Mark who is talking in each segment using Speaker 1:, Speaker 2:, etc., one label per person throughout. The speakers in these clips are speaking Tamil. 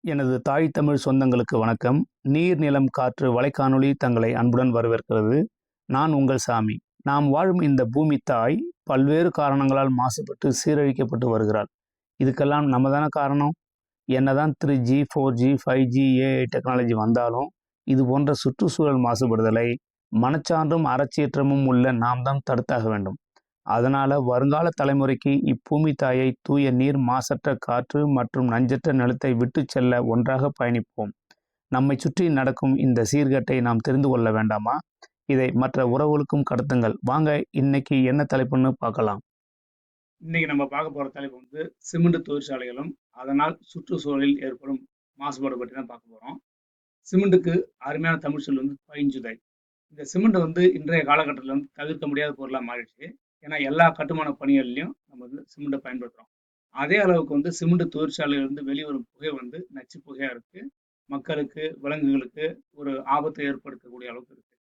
Speaker 1: எனது தாய் தமிழ் சொந்தங்களுக்கு வணக்கம். நீர், நிலம், காற்று வலைக்காணொளி தங்களை அன்புடன் வரவேற்கிறது. நான் உங்கள் சாமி. நாம் வாழும் இந்த பூமி தாய் பல்வேறு காரணங்களால் மாசுபட்டு சீரழிக்கப்பட்டு வருகிறாள். இதுக்கெல்லாம் நம்ம தானே காரணம். என்னதான் 3G 4G 5G AI technology வந்தாலும் இது போன்ற சுற்றுச்சூழல் மாசுபடுதலை மனச்சான்றும் அறச்சீற்றமும் உள்ள நாம் தான் தடுத்தாக வேண்டும். அதனால வருங்கால தலைமுறைக்கு இப்பூமி தாயை தூய நீர், மாசற்ற காற்று மற்றும் நஞ்சற்ற நிலத்தை விட்டு செல்ல ஒன்றாக பயணிப்போம். நம்மை சுற்றி நடக்கும் இந்த சீர்கேட்டை நாம் தெரிந்து கொள்ள வேண்டாமா? இதை மற்ற உறவுகளுக்கும் கடத்துங்கள். வாங்க, இன்னைக்கு என்ன தலைப்புன்னு பார்க்கலாம்.
Speaker 2: இன்னைக்கு நம்ம பார்க்க போற தலைப்பு வந்து சிமெண்ட் தொழிற்சாலைகளும் அதனால் சுற்றுச்சூழலில் ஏற்படும் மாசுபாடு பற்றி தான் பார்க்க போறோம். சிமெண்ட்டுக்கு அருமையான தமிழ் சொல் வந்து பைஞ்சுதை. இந்த சிமெண்ட் வந்து இன்றைய காலகட்டத்தில் வந்து தவிர்க்க முடியாத பொருளாக மாறிடுச்சு. ஏன்னா எல்லா கட்டுமான பணிகள்லையும் நம்ம வந்து சிமெண்ட்டை பயன்படுத்துறோம். அதே அளவுக்கு வந்து சிமெண்ட் தொழிற்சாலையிலிருந்து வெளிவரும் புகை வந்து நச்சு புகையா இருக்கு. மக்களுக்கு, விலங்குகளுக்கு ஒரு ஆபத்தை ஏற்படுத்தக்கூடிய அளவுக்கு இருக்கு.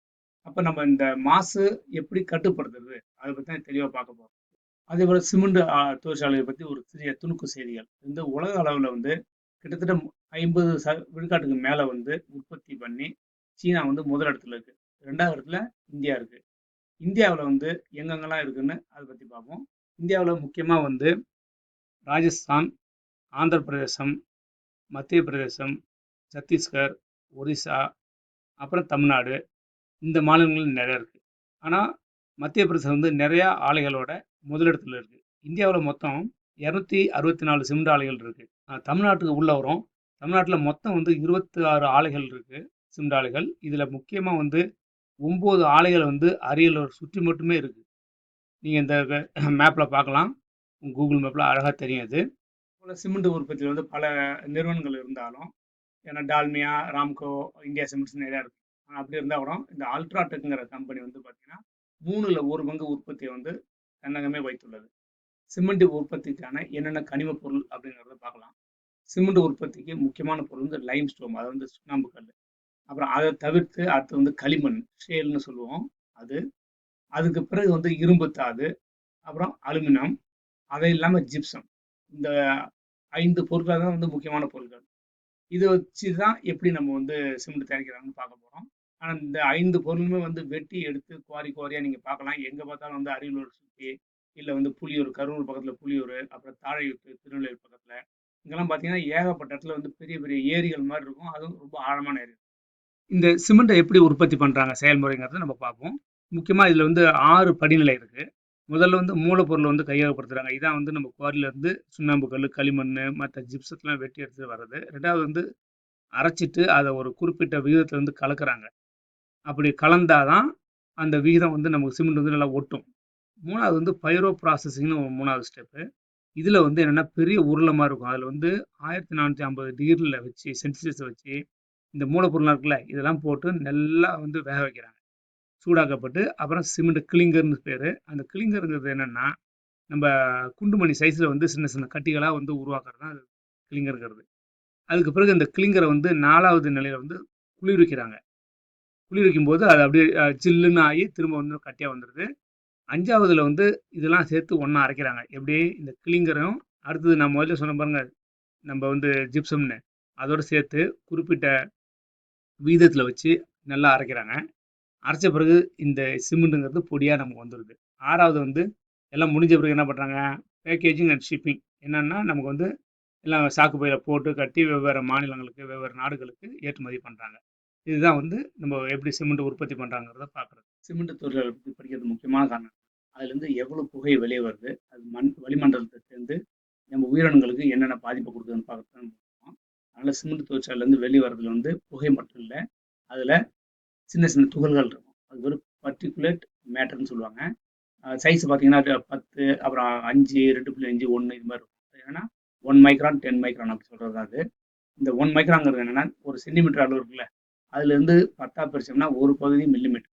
Speaker 2: அப்ப நம்ம இந்த மாசு எப்படி கட்டுப்படுத்துறது, அதை பத்தி தான் தெளிவா பார்க்க போறோம். அதே போல சிமெண்ட் தொழிற்சாலையை பத்தி ஒரு சிறிய துணுக்கு செய்திகள். இந்த உலக அளவுல வந்து கிட்டத்தட்ட 50 விழுக்காட்டுக்கு மேல வந்து உற்பத்தி பண்ணி சீனா வந்து முதல் இடத்துல இருக்கு. 2வது இடத்துல இந்தியா இருக்கு. இந்தியாவில் வந்து எங்கெங்கெல்லாம் இருக்குன்னு அதை பத்தி பார்ப்போம். இந்தியாவில் முக்கியமா வந்து ராஜஸ்தான், ஆந்திர பிரதேசம், மத்திய பிரதேசம், சத்தீஸ்கர், ஒரிசா, அப்புறம் தமிழ்நாடு, இந்த மாநிலங்கள் நிறைய இருக்கு. ஆனா மத்திய பிரதேசம் வந்து நிறைய ஆலைகளோட முதலிடத்துல இருக்கு. இந்தியாவில் மொத்தம் 264 சிமெண்ட் ஆலைகள் இருக்கு. தமிழ்நாட்டுக்கு உள்ள வரும். தமிழ்நாட்டில் மொத்தம் வந்து 26 ஆலைகள் இருக்கு, சிமெண்ட் ஆலைகள். இதுல முக்கியமா வந்து 9 ஆலைகள் வந்து அரியலூர் சுற்றி மட்டுமே இருக்கு. நீங்க இந்த மேப்ல பார்க்கலாம். கூகுள் மேப்ல அழகா தெரியும் அது. போல சிமெண்ட் உற்பத்தியில் வந்து பல நிறுவனங்கள் இருந்தாலும், ஏன்னா டால்மியா, ராம்கோ, இந்தியா சிமெண்ட்ஸ் நிறையா இருக்கு. அப்படி இருந்தால் கூட இந்த அல்ட்ராடெக்ங்கிற கம்பெனி வந்து பார்த்தீங்கன்னா 3ல் 1 பங்கு உற்பத்தியை வந்து தன்னகமே வைத்துள்ளது. சிமெண்ட் உற்பத்திக்கான என்னென்ன கனிம பொருள் அப்படிங்கிறத பார்க்கலாம். சிமெண்ட் உற்பத்திக்கு முக்கியமான பொருள் வந்து லைம் ஸ்டோன், அது வந்து சுண்ணாம்பு கல். அப்புறம் அதை தவிர்த்து அடுத்து வந்து களிமண், ஷேல்னு சொல்லுவோம் அது. அதுக்கு பிறகு வந்து இரும்பு தாது, அப்புறம் அலுமினியம், அதை இல்லாமல் ஜிப்சம். இந்த 5 பொருட்கள் தான் வந்து முக்கியமான பொருட்கள். இதை வச்சு தான் எப்படி நம்ம வந்து சிமெண்ட் தயாரிக்கிறாங்கன்னு பார்க்க போகிறோம். ஆனால் இந்த 5 பொருளுமே வந்து வெட்டி எடுத்து குவாரி குவாரியாக நீங்கள் பார்க்கலாம். எங்கே பார்த்தாலும் வந்து அரியலூர் சுற்றி, இல்லை வந்து புலியூர், கரூர் பக்கத்தில் புலியூர், அப்புறம் தாழையூத்து, திருநெல்வேலி பக்கத்தில், இங்கெல்லாம் பார்த்தீங்கன்னா ஏகப்பட்ட இடத்துல வந்து பெரிய பெரிய ஏரிகள் மாதிரி இருக்கும். அதுவும் ரொம்ப ஆழமான ஏரி. இந்த சிமெண்ட்டை எப்படி உற்பத்தி பண்ணுறாங்க செயல்முறைங்கிறத நம்ம பார்ப்போம். முக்கியமாக இதில் வந்து 6 படிநிலை இருக்குது. முதல்ல வந்து மூலப்பொருளை வந்து கையகப்படுத்துகிறாங்க. இதான் வந்து நம்ம குவாரியிலேருந்து சுண்ணாம்பு கல், களிமண், மற்ற ஜிப்சத்தெலாம் வெட்டி எடுத்துகிட்டு வர்றது. 2வது வந்து அரைச்சிட்டு அதை ஒரு குறிப்பிட்ட விகிதத்தில் வந்து கலக்குறாங்க. அப்படி கலந்தாதான் அந்த விகிதம் வந்து நமக்கு சிமெண்ட் வந்து நல்லா ஒட்டும். 3வது வந்து பைரோ ப்ராசஸிங்னு 3வது ஸ்டெப்பு. இதில் வந்து என்னென்னா பெரிய உருளை மாதிரி இருக்கும். அதில் வந்து 1450 டிகிரியில் வச்சு, சென்சியஸை வச்சு இந்த மூலப்பொருளாக இருக்குல்ல, இதெல்லாம் போட்டு நல்லா வந்து வேக வைக்கிறாங்க. சூடாக்கப்பட்டு அப்புறம் சிமெண்ட் கிளிங்கர்னு பேர். அந்த கிளிங்கருங்கிறது என்னென்னா நம்ம குண்டுமணி சைஸில் வந்து சின்ன சின்ன கட்டிகளாக வந்து உருவாக்குறது தான் அது கிளிங்கருங்கிறது. அதுக்கு பிறகு இந்த கிளிங்கரை வந்து 4வது நிலையில் வந்து குளிர்விக்கிறாங்க. குளிர்விக்கும் போது அது அப்படியே சில்லுன்னு ஆகி திரும்ப வந்து கட்டியாக வந்துடுது. 5வதுல வந்து இதெல்லாம் சேர்த்து ஒன்றா அரைக்கிறாங்க. எப்படி இந்த கிளிங்கரும் அடுத்தது நான் முதல்ல சொன்ன பாருங்க, நம்ம வந்து ஜிப்சம்னு அதோடு சேர்த்து குறிப்பிட்ட விகிதத்தில் வச்சு நல்லா அரைக்கிறாங்க. அரைச்ச பிறகு இந்த சிமெண்ட்டுங்கிறது பொடியாக நமக்கு வந்துடுது. 6வது வந்து எல்லாம் முடிஞ்ச பிறகு என்ன பண்ணுறாங்க, பேக்கேஜிங் அண்ட் ஷிப்பிங். என்னென்னா நமக்கு வந்து எல்லாம் சாக்கு பையில் போட்டு கட்டி வெவ்வேறு மாநிலங்களுக்கு, வெவ்வேறு நாடுகளுக்கு ஏற்றுமதி பண்ணுறாங்க. இதுதான் வந்து நம்ம எப்படி சிமெண்ட் உற்பத்தி பண்ணுறாங்கிறத பார்க்குறது. சிமெண்ட் தொழில்களை பற்றி படிக்கிறது முக்கியமான காரணம். அதுலேருந்து எவ்வளோ புகை வெளியே வருது, அது வளிமண்டலத்தை சேர்ந்து நம்ம உயிரினங்களுக்கு என்னென்ன பாதிப்பை கொடுக்குதுன்னு பார்க்குறது. அதனால் சிமெண்ட் தொழிற்சாலையிலேருந்து வெளியே வர்றதுல வந்து புகை மட்டும் இல்லை, அதில் சின்ன சின்ன துகள்கள் இருக்கும். அது ஒரு பர்டிகுலேட் மேட்டர்னு சொல்லுவாங்க. சைஸ் பார்த்தீங்கன்னா 10, அப்புறம் 5, 2.5, 1 இது மாதிரி இருக்கும். என்னன்னா 1 மைக்ரான், 10 மைக்ரான் அப்படி சொல்கிறது தான் அது. இந்த 1 மைக்ரான்ங்கிறது என்னென்னா ஒரு சென்டிமீட்டர் அளவு இருக்குல்ல, அதுலேருந்து 10ஆக பிரிச்சோம்னா ஒரு பகுதி மில்லிமீட்டர்.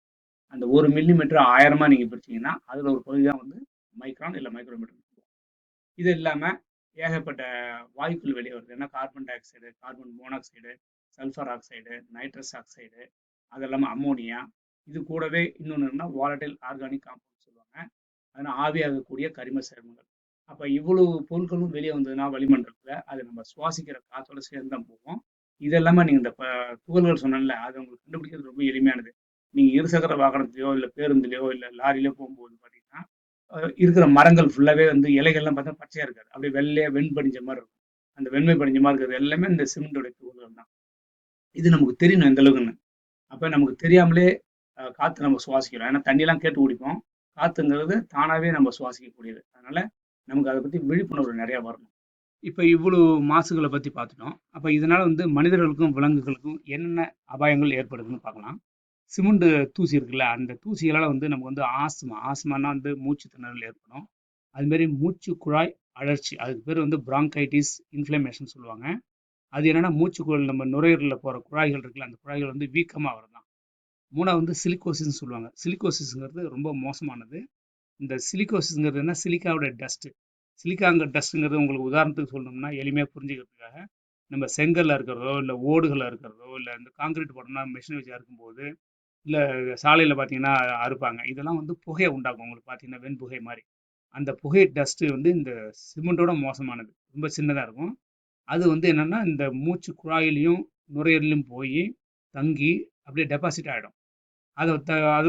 Speaker 2: அந்த 1 மில்லிமீட்டர் 1000மா நீங்கள் பிரிச்சிங்கன்னா அதில் ஒரு பகுதி தான் வந்து மைக்ரான் இல்லை மைக்ரோமீட்டர். இது இல்லாமல் ஏகப்பட்ட வாயுக்கள் வெளியே வருது. ஏன்னா carbon di oxide, carbon monoxide, sulphur oxide, nitrous oxide, அது இல்லாமல் அம்மோனியா. இது கூடவே இன்னொன்று வாலடைல் ஆர்கானிக் காம்பவுண்ட் சொல்லுவாங்க. அதனால் ஆவியாகக்கூடிய கரிம சேர்மங்கள். அப்ப இவ்வளவு பொருட்களும் வெளியே வந்ததுன்னா வளிமண்டலத்துல அது நம்ம சுவாசிக்கிற காத்தோட சேர்ந்து தான் போகும். இது எல்லாமே நீங்க இந்த துகள்கள் சொன்னேன்ல, அது உங்களுக்கு கண்டுபிடிக்கிறது ரொம்ப எளிமையானது. நீங்க இருசக்கர வாகனத்திலயோ, இல்ல பேருந்துலயோ, இல்ல லாரிலயோ போகும்போது பார்த்தீங்கன்னா, இருக்கிற மரங்கள் ஃபுல்லாவே வந்து இலைகள்லாம் பார்த்தா பச்சையா இருக்காது. அப்படியே வெள்ளையா வெண்படிஞ்ச மாரி இருக்கும். அந்த வெண்மை படிஞ்ச மாரி இருக்கிறது எல்லாமே இந்த சிமெண்டோட துகள்கள் தான். இது நமக்கு தெரியணும் எந்த அளவுக்குன்னு. அப்ப நமக்கு தெரியாமலே காத்து நம்ம சுவாசிக்கிறோம். ஏன்னா தண்ணியெல்லாம் கேட்டு குடிப்போம். காத்துங்கிறது தானாவே நம்ம சுவாசிக்கக்கூடியது. அதனால நமக்கு அத பத்தி விழிப்புணர்வு நெறைய வரணும். இப்ப இவ்வளவு மாசுகள பத்தி பார்த்துட்டோம். அப்ப இதனால வந்து மனிதர்களுக்கும், விலங்குகளுக்கும் என்னென்ன அபாயங்கள் ஏற்படுதுன்னு பார்க்கலாம். சிமெண்ட் தூசி இருக்குல்ல, அந்த தூசிகளால வந்து நமக்கு வந்து ஆஸ்துமான்னா வந்து மூச்சு திணறல் ஏற்படும். அதுமாரி மூச்சு குழாய் அழற்சி. அதுக்கு பேர் வந்து பிராங்கைட்டிஸ் இன்ஃப்ளமேஷன் சொல்லுவாங்க. அது என்னன்னா மூச்சுக்குழல் நம்ம நுரையீரல்ல போற குழாய்கள் இருக்குல்ல, அந்த குழாய்கள் வந்து வீக்கமா வரதாம். 3வது வந்து சிலிகோசிஸ்ன்னு சொல்லுவாங்க. சிலிகோசிஸ்ங்கிறது ரொம்ப மோசமானது. இந்த சிலிகோசிஸ்ங்கிறது என்ன? சிலிக்காவோட டஸ்ட். சிலிக்காங்க டஸ்ட்ங்கிறது உங்களுக்கு உதாரணத்துக்கு சொல்லணும்னா எளிமையா புரிஞ்சுக்கிறதுக்காக, நம்ம செங்கல்ல இருக்கிறதோ, இல்ல ஓடுகள்ல இருக்கிறதோ, இல்ல இந்த கான்கிரீட் போட்டோம்னா மிஷின் வச்சு அறுக்கும்போது, இல்ல சாலையில பார்த்தீங்கன்னா அறுப்பாங்க. இதெல்லாம் வந்து புகைய உண்டாக்கும். உங்களுக்கு பார்த்தீங்கன்னா வெண்புகை மாரி. அந்த புகை டஸ்ட் வந்து இந்த சிமெண்டோட மோசமானது. ரொம்ப சின்னதா இருக்கும். அது வந்து என்னன்னா, இந்த மூச்சு குழாயிலயும், நுரையீரல்லயும் போயி தங்கி அப்படியே டெபாசிட் ஆயிடும். அது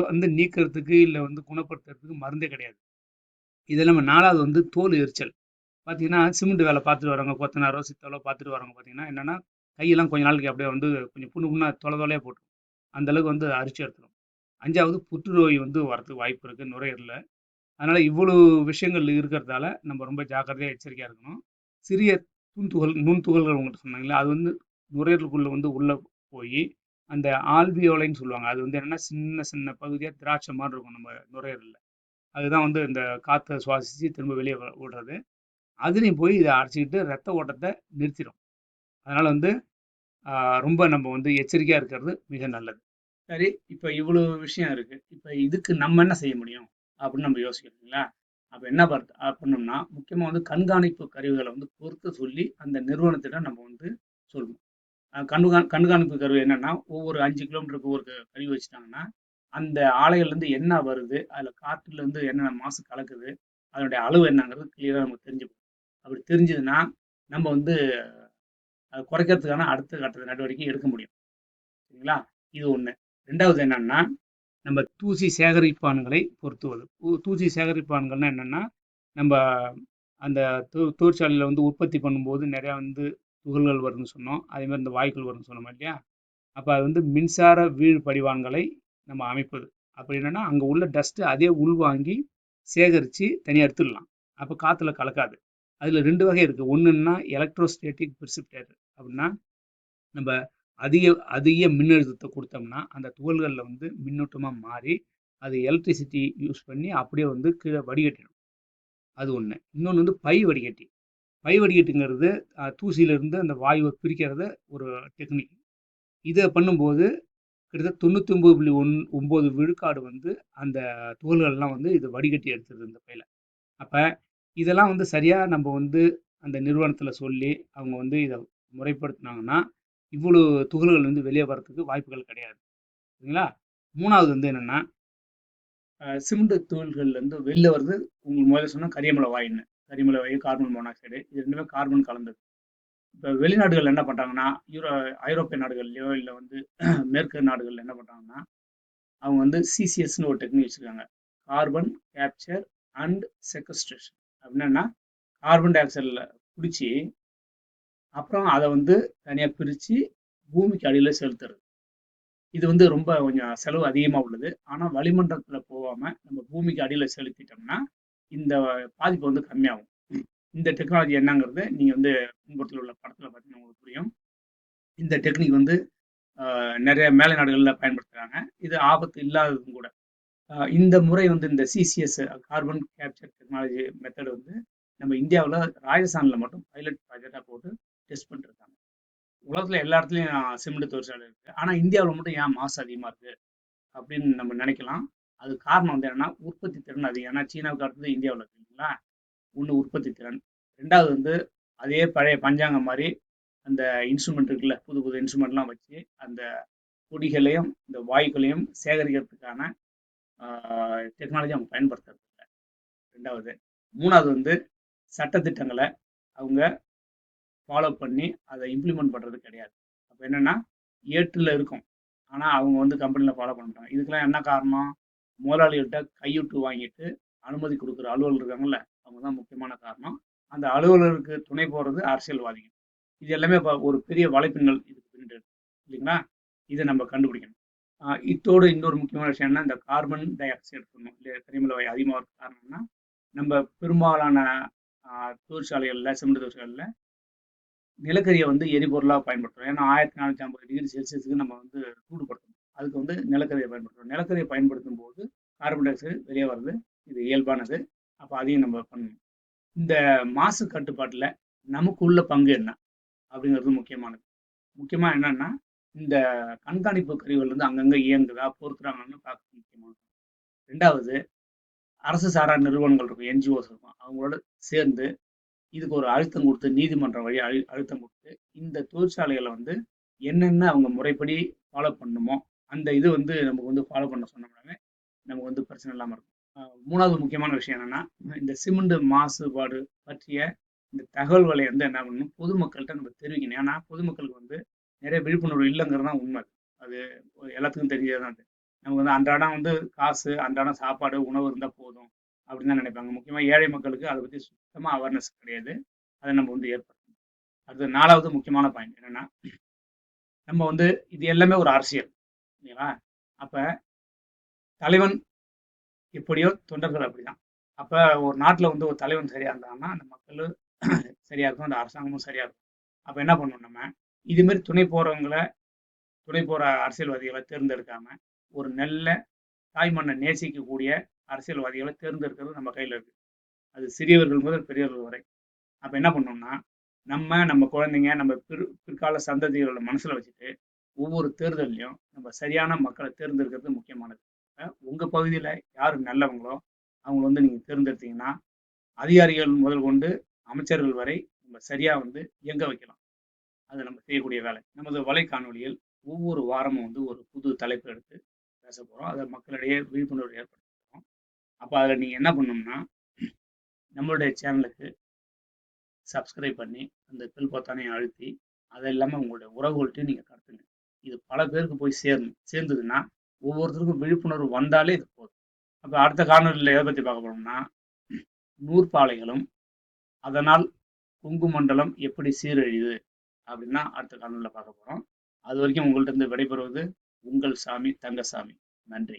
Speaker 2: வந்து நீக்கிறதுக்கு, இல்ல வந்து குணப்படுத்துறதுக்கு மருந்தே கிடையாது. இது இல்லாம 4வது வந்து தோல் எரிச்சல். பார்த்தீங்கன்னா, சிமெண்ட் வேலை பார்த்துட்டு வரவங்க, கொத்தனாரோ, சித்தாளோ பார்த்துட்டு வரவங்க பார்த்தீங்கன்னா, என்னன்னா, கையெல்லாம் கொஞ்ச நாளைக்கு அப்படியே வந்து கொஞ்சம் புண்ணு புண்ணா தொலையா போட்டுரும். அந்த அளவுக்கு வந்து அரிச்சு எடுத்துரும். 5வது புற்றுநோய் வந்து வரதுக்கு வாய்ப்பு இருக்கு நுரையீரல்ல. அதனால இவ்வளவு விஷயங்கள் இருக்கிறதால நம்ம ரொம்ப ஜாக்கிரதையா, எச்சரிக்கையா இருக்கணும். சிறிய நுண்துகள்கள் உங்கள்ட்ட சொன்னாங்கல்ல, அது வந்து நுரையீரலுக்குள்ள வந்து உள்ள போயி, அந்த ஆல்வியோலைன்னு சொல்லுவாங்க. அது வந்து என்னன்னா, சின்ன சின்ன பகுதியா திராட்சை மாரி இருக்கும் நம்ம நுரையீரல்ல. அதுதான் வந்து இந்த காத்த சுவாசிச்சு திரும்ப வெளிய விடுறது. அதுலயும் போய் இத அடைச்சுக்கிட்டு ரத்த ஓட்டத்த நிறுத்திடும். அதனால வந்து ஆ ரொம்ப நம்ம வந்து எச்சரிக்கையா இருக்கிறது மிக நல்லது. சரி, இப்ப இவ்வளவு விஷயம் இருக்கு. இப்ப இதுக்கு நம்ம என்ன செய்ய முடியும்? அப்படின்னு நம்ம யோசிக்கிறோம் இல்லைங்களா? அப்ப என்ன பண்ணணும்னா, முக்கியமா வந்து கண்காணிப்பு கருவிகள வந்து பொறுத்து சொல்லி, அந்த நிறுவனத்திடம் நம்ம வந்து சொல்லணும். கண்காணிப்பு கருவி என்னன்னா, ஒவ்வொரு 5 கிலோமீட்டருக்கு ஒரு கருவி வச்சுட்டாங்கன்னா, அந்த ஆலைகள்லேருந்து என்ன வருது? அதுல காற்றுலேருந்து என்னென்ன மாசு கலக்குது? அதனுடைய அளவு என்னங்கிறது கிளியரா நமக்கு தெரிஞ்சுக்கும். அப்படி தெரிஞ்சதுன்னா, நம்ம வந்து அத குறைக்கிறதுக்கான அடுத்த கட்ட நடவடிக்கை எடுக்க முடியும். சரிங்களா? இது 1. 2வது என்னன்னா, நம்ம தூசி சேகரிப்பான்களை பொருத்துவது. தூசி சேகரிப்பான்கள்னா என்னன்னா, நம்ப அந்த தொழிற்சாலையில வந்து உற்பத்தி பண்ணும்போது நெறையா வந்து துகள்கள் வருதுன்னு சொன்னோம். அதேமாரி இந்த வாயுக்கள் வருதுன்னு சொன்னோமா இல்லையா? அப்ப அது வந்து மின்சார வீழ் படிவான்களை நம்ம அமைப்பது. அப்ப என்னன்னா, அங்க உள்ள டஸ்ட் அதே உள்வாங்கி சேகரிச்சு தனியா எடுத்துடலாம். அப்ப காத்துல கலக்காது. அதுல 2 வகை இருக்கு. ஒண்ணுன்னா எலக்ட்ரோஸ்டேட்டிக் பிரிசிபிடேட்டர். அப்படின்னா, நம்ப அதிக அதிக மின்னழுத்தத்த குடுத்தோம்னா, அந்த துகள்கள்ல வந்து மின்னூட்டமா மாறி, அது எலக்ட்ரிசிட்டி யூஸ் பண்ணி அப்படியே வந்து கீழ வடிகட்டிடும். அது 1. இன்னொன்னு வந்து பை வடிகட்டி. பை வடிகட்டிங்கிறது தூசியிலிருந்து அந்த வாயுவ பிரிக்கிறத ஒரு டெக்னிக். இத பண்ணும்போது கிட்டத்தட்ட 99.9 விழுக்காடு வந்து அந்த துகள்கள்லாம் வந்து இது வடிகட்டி எடுத்துருது இந்த பையில. அப்ப இதெல்லாம் வந்து சரியா நம்ம வந்து அந்த நிறுவனத்தில சொல்லி, அவங்க வந்து இத முறைப்படுத்துனாங்கன்னா, இவ்வளோ துகள்கள் வந்து வெளிய வரதுக்கு வாய்ப்புகள் கிடையாது. சரிங்களா? 3வது வந்து என்னன்னா, சிமெண்ட் துகள்கள்லேருந்து வெளில வருது உங்களுக்கு முதல்ல சொன்ன கரியமில வாயுன்னு. கரியமில வாயு, கார்பன் மோனாக்சைடு இது 2மே கார்பன் கலந்தது. இப்ப வெளிநாடுகள்ல என்ன பண்றாங்கன்னா, ஐரோப்பிய நாடுகள்லயோ இல்ல வந்து மேற்கு நாடுகள்ல என்ன பண்றாங்கன்னா, அவங்க வந்து சிசிஎஸ்ன்னு ஒரு டெக்னிக் வச்சிருக்காங்க. Carbon capture and sequestration. அப்படின்னா கார்பன் டை ஆக்சைடுல புடிச்சு, அப்புறம் அத வந்து தனியா பிரிச்சு பூமிக்கு அடியில செலுத்துறது. இது வந்து ரொம்ப கொஞ்சம் செலவு அதிகமா உள்ளது. ஆனா வளிமண்டலத்துல போகாம நம்ம பூமிக்கு அடியில செலுத்திட்டோம்னா, இந்த பாதிப்பு வந்து கம்மியாகும். இந்த டெக்னாலஜி என்னங்கிறது நீங்க வந்து பின்புறத்துல உள்ள படத்துல பார்த்தீங்கன்னா உங்களுக்கு புரியும். இந்த டெக்னிக் வந்து நெறைய மேலை நாடுகள்ல பயன்படுத்துறாங்க. இது ஆபத்து இல்லாததும் கூட. இந்த முறை வந்து இந்த CCS carbon capture technology method வந்து நம்ம இந்தியாவுல ராஜஸ்தான்ல மட்டும் பைலட் ப்ராஜெக்ட்டா போட்டு டெஸ்ட் பண்ணிட்டு இருக்காங்க. உலகத்துல எல்லா இடத்துலயும் சிமெண்ட் தொழிற்சாலை இருக்கு. ஆனா இந்தியாவுல மட்டும் ஏன் மாசு அதிகமா இருக்கு? அப்படின்னு நம்ம நினைக்கலாம். அதுக்கு காரணம் வந்து என்னன்னா, உற்பத்தி திறன் அதிகம். ஏன்னா சீனாவுக்கு அடுத்தது இந்தியாவுல இருக்கு இல்லைங்களா? 1 உற்பத்தி திறன். 2வது வந்து அதே பழைய பஞ்சாங்கம் மாரி அந்த இன்ஸ்ட்ருமெண்ட் இருக்குல்ல, புது புது இன்ஸ்ட்ருமெண்ட்லாம் வச்சு அந்த பொடிகளையும், இந்த வாயுக்களையும் சேகரிக்கிறதுக்கான டெக்னாலஜி அவங்க பயன்படுத்துறது இல்ல. 2வது. 3வது வந்து சட்டதிட்டங்களை அவங்க ஃபாலோ பண்ணி அதை இம்ப்ளிமெண்ட் பண்ணுறது கிடையாது. அப்போ என்னென்னா ஏட்டில் இருக்கும், ஆனால் அவங்க வந்து கம்பெனியில் ஃபாலோ பண்ண மாட்டாங்க. இதுக்கெல்லாம் என்ன காரணம்? முதலாளிகள்கிட்ட கையூட்டு வாங்கிட்டு அனுமதி கொடுக்குற அலுவலர் இருக்காங்கல்ல, அவங்க தான் முக்கியமான காரணம். அந்த அலுவலருக்கு துணை போகிறது அரசியல்வாதிகள். இது எல்லாமே இப்போ ஒரு பெரிய வலைப்பின்னல் இதுக்கு பின்னாடி இருக்கு இல்லைங்களா? இதை நம்ம கண்டுபிடிக்கணும். இத்தோடு இன்னொரு முக்கியமான விஷயம் என்ன, இந்த கார்பன் டை ஆக்சைடு சொன்னோம் இல்லை, கரிமல வாயு அதிகமாக இருக்க காரணம்னா நம்ம பெரும்பாலான தொழிற்சாலைகளில், சிமெண்ட் தொழிற்சாலைகளில் நிலக்கரியை வந்து எரிபொருளாக பயன்படுத்துகிறோம். ஏன்னா 1450 °C நம்ம வந்து சூடுபடுத்தணும். அதுக்கு வந்து நிலக்கரியை பயன்படுத்துகிறோம். நிலக்கரியை பயன்படுத்தும் போது கார்பன் டை ஆக்சைடு வெளியே வருது. இது இயல்பானது. அப்போ அதையும் நம்ம பண்ணணும். இந்த மாசு கட்டுப்பாட்டில் நமக்கு உள்ள பங்கு என்ன அப்படிங்கிறது முக்கியமானது. முக்கியமாக என்னன்னா, இந்த கண்காணிப்பு கருவிகள் வந்து அங்கங்கே இயங்குதா, பொறுத்துறாங்கன்னு பார்க்க முக்கியமானது. 2வது, அரசு சாரா நிறுவனங்கள் இருக்கும், என்ஜிஓஸ் இருக்கும். அவங்களோட சேர்ந்து இதுக்கு ஒரு அழுத்தம் கொடுத்து, நீதிமன்றம் வழி அழுத்தம் கொடுத்து, இந்த தொழிற்சாலைகளை வந்து என்னென்ன அவங்க முறைப்படி ஃபாலோ பண்ணணுமோ அந்த இது வந்து நமக்கு வந்து ஃபாலோ பண்ண சொன்னோம்னாவே நமக்கு வந்து பிரச்சனை இல்லாமல் இருக்கும். 3வது முக்கியமான விஷயம் என்னன்னா, இந்த சிமெண்ட் மாசுபாடு பற்றிய இந்த தகவல்களை வந்து என்ன பண்ணணும், பொதுமக்கள்கிட்ட நம்ம தெரிவிக்கணும். ஏன்னா பொதுமக்களுக்கு வந்து நிறைய விழிப்புணர்வு இல்லைங்கிறது தான் உண்மை. அது எல்லாத்துக்கும் தெரிஞ்சது தான். நமக்கு வந்து அன்றாடம் வந்து காசு, அன்றாடம் சாப்பாடு, உணவு இருந்தால் போதும் அப்படின்னு தான் நினைப்பாங்க. முக்கியமாக ஏழை மக்களுக்கு அதை பற்றி சுத்தமாக அவேர்னஸ் கிடையாது. அதை நம்ம வந்து ஏற்படுத்தணும். அடுத்து 4வது முக்கியமான பாயிண்ட் என்னன்னா, நம்ம வந்து இது எல்லாமே ஒரு அரசியல் இல்லைங்களா? அப்போ தலைவன் எப்படியோ தொண்டர்கள் அப்படிதான். அப்போ ஒரு நாட்டில் வந்து ஒரு தலைவன் சரியா இருந்தாங்கன்னா அந்த மக்களும் சரியா இருக்கும், அந்த அரசாங்கமும் சரியா இருக்கும். அப்போ என்ன பண்ணணும், நம்ம இதுமாரி துணை போகிற அரசியல்வாதிகளை தேர்ந்தெடுக்காம ஒரு நல்ல தாய்மண்ணை நேசிக்கக்கூடிய அரசியல்வாதிகளை தேர்ந்தெடுக்கிறது நம்ம கையில் இருக்கு. அது சிறியவர்கள் முதல் பெரியவர்கள் வரை. அப்போ என்ன பண்ணோம்னா, நம்ம குழந்தைங்க, நம்ம பிற்கால சந்ததிகளோட மனசில் வச்சுட்டு ஒவ்வொரு தேர்தலையும் நம்ம சரியான மக்களை தேர்ந்தெடுக்கிறது முக்கியமானது. உங்கள் பகுதியில் யார் நல்லவங்களோ அவங்க வந்து நீங்கள் தேர்ந்தெடுத்தீங்கன்னா அதிகாரிகள் முதல் கொண்டு அமைச்சர்கள் வரை நம்ம சரியாக வந்து இயங்க வைக்கலாம். அது நம்ம செய்யக்கூடிய வேலை. நமது வலைக்காணொலியில் ஒவ்வொரு வாரமும் வந்து ஒரு புது தலைப்பு எடுத்து பேச போகிறோம். அதை மக்களிடையே விழிப்புணர்வு ஏற்படுத்துகிறோம். அப்போ அதில் நீங்கள் என்ன பண்ணணும்னா, நம்மளுடைய சேனலுக்கு சப்ஸ்கிரைப் பண்ணி அந்த பெல் பொத்தானையும் அழுத்தி, அது இல்லாமல் உங்களுடைய உறவுகள்கிட்டையும் நீங்கள் கடத்துங்க. இது பல பேருக்கு போய் சேர்ந்ததுன்னா ஒவ்வொருத்தருக்கும் விழிப்புணர்வு வந்தாலே இது போதும். அப்போ அடுத்த காணொலியில் எதை பற்றி பார்க்க போகிறோம்னா, நூற்பாலைகளும் அதனால் கொங்கு மண்டலம் எப்படி சீரழியுது அப்படின்னா அடுத்த காணொலியில் பார்க்க போகிறோம். அது வரைக்கும் உங்கள்கிட்ட இருந்து விடைபெறுவது உங்கள் சாமி, தங்கசாமி. நன்றி.